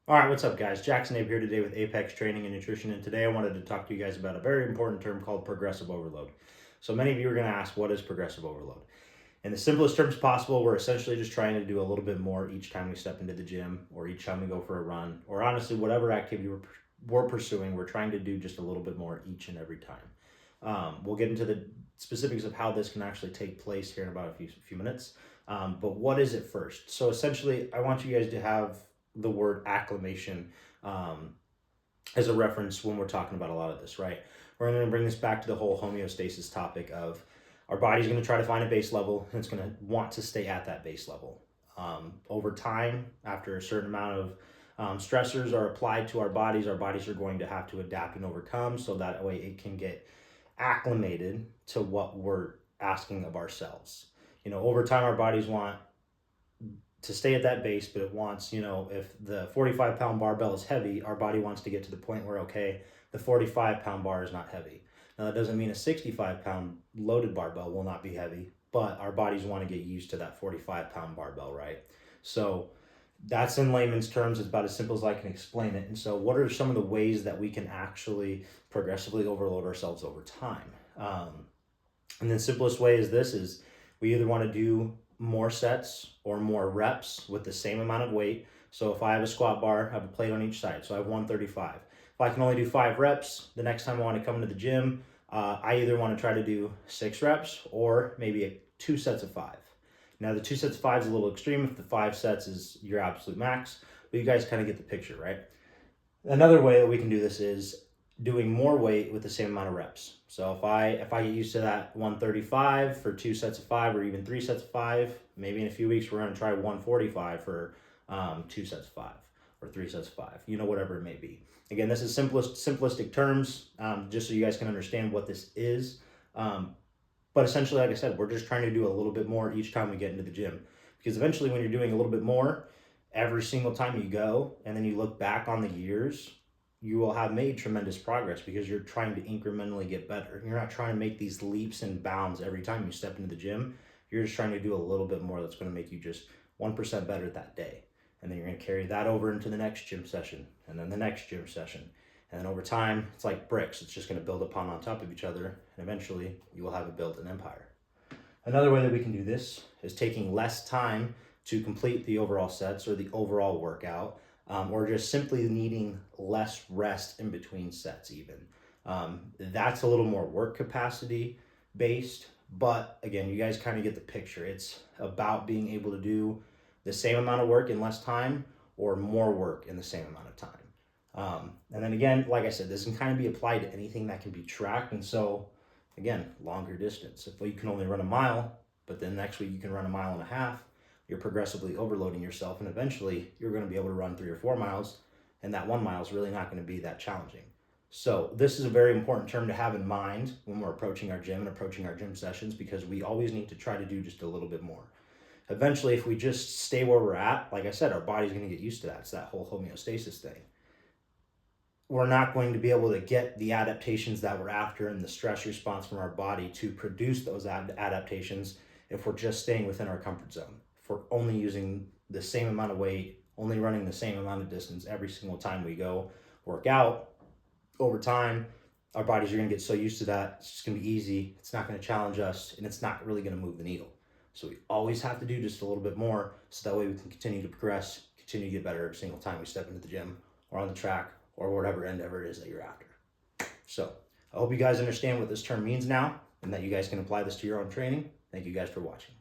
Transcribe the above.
All right, what's up, guys? Jackson Abe here today with Apex Training and Nutrition, and today I wanted to talk to you guys about a very important term called progressive overload. So many of you are going to ask, what is progressive overload? In the simplest terms possible, we're essentially just trying to do a little bit more each time we step into the gym, or each time we go for a run, or honestly, whatever activity we're pursuing, we're trying to do just a little bit more each and every time. We'll get into the specifics of how this can actually take place here in about a few minutes. But what is it first? So essentially, I want you guys to have the word acclimation as a reference when we're talking about a lot of this, right? We're going to bring this back to the whole homeostasis topic of our body's going to try to find a base level, and it's going to want to stay at that base level. Over time, after a certain amount of stressors are applied to our bodies are going to have to adapt and overcome, so that way it can get acclimated to what we're asking of ourselves. Over time, our bodies want to stay at that base, but it wants, if the 45-pound barbell is heavy, our body wants to get to the point where, okay, the 45-pound bar is not heavy. Now, that doesn't mean a 65-pound loaded barbell will not be heavy, but our bodies want to get used to that 45-pound barbell, right? So that's, in layman's terms, it's about as simple as I can explain it. And so what are some of the ways that we can actually progressively overload ourselves over time? And the simplest way is we either want to do more sets or more reps with the same amount of weight. So if I have a squat bar, I have a plate on each side, so I have 135. If I can only do 5 reps, the next time I want to come into the gym, I either want to try to do 6 reps or maybe 2 sets of 5. Now, the 2 sets of 5 is a little extreme if the 5 sets is your absolute max, but you guys kind of get the picture, right? Another way that we can do this is doing more weight with the same amount of reps. So if I get used to that 135 for 2 sets of 5 or even 3 sets of 5, maybe in a few weeks we're going to try 145 for 2 sets of 5 or 3 sets of 5, whatever it may be. Again, this is simplistic terms, just so you guys can understand what this is. But essentially, like I said, we're just trying to do a little bit more each time we get into the gym. Because eventually when you're doing a little bit more every single time you go, and then you look back on the years, you will have made tremendous progress because you're trying to incrementally get better. You're not trying to make these leaps and bounds every time you step into the gym. You're just trying to do a little bit more that's going to make you just 1% better that day. And then you're going to carry that over into the next gym session, and then the next gym session. And then over time, it's like bricks. It's just going to build upon on top of each other, and eventually you will have built an empire. Another way that we can do this is taking less time to complete the overall sets or the overall workout, or just simply needing less rest in between sets even. That's a little more work capacity based, but again, you guys kind of get the picture. It's about being able to do the same amount of work in less time or more work in the same amount of time. And then again, like I said, this can kind of be applied to anything that can be tracked. And so again, longer distance. If you can only run a mile, but then next week you can run a mile and a half, you're progressively overloading yourself, and eventually you're going to be able to run 3 or 4 miles, and that 1 mile is really not going to be that challenging. So this is a very important term to have in mind when we're approaching our gym and approaching our gym sessions, because we always need to try to do just a little bit more. Eventually, if we just stay where we're at, like I said, our body's going to get used to that. It's that whole homeostasis thing. We're not going to be able to get the adaptations that we're after and the stress response from our body to produce those adaptations if we're just staying within our comfort zone. If we're only using the same amount of weight, only running the same amount of distance every single time we go work out, over time, our bodies are going to get so used to that, it's just going to be easy, it's not going to challenge us, and it's not really going to move the needle. So we always have to do just a little bit more, so that way we can continue to progress, continue to get better every single time we step into the gym or on the track or whatever endeavor it is that you're after. So I hope you guys understand what this term means now, and that you guys can apply this to your own training. Thank you guys for watching.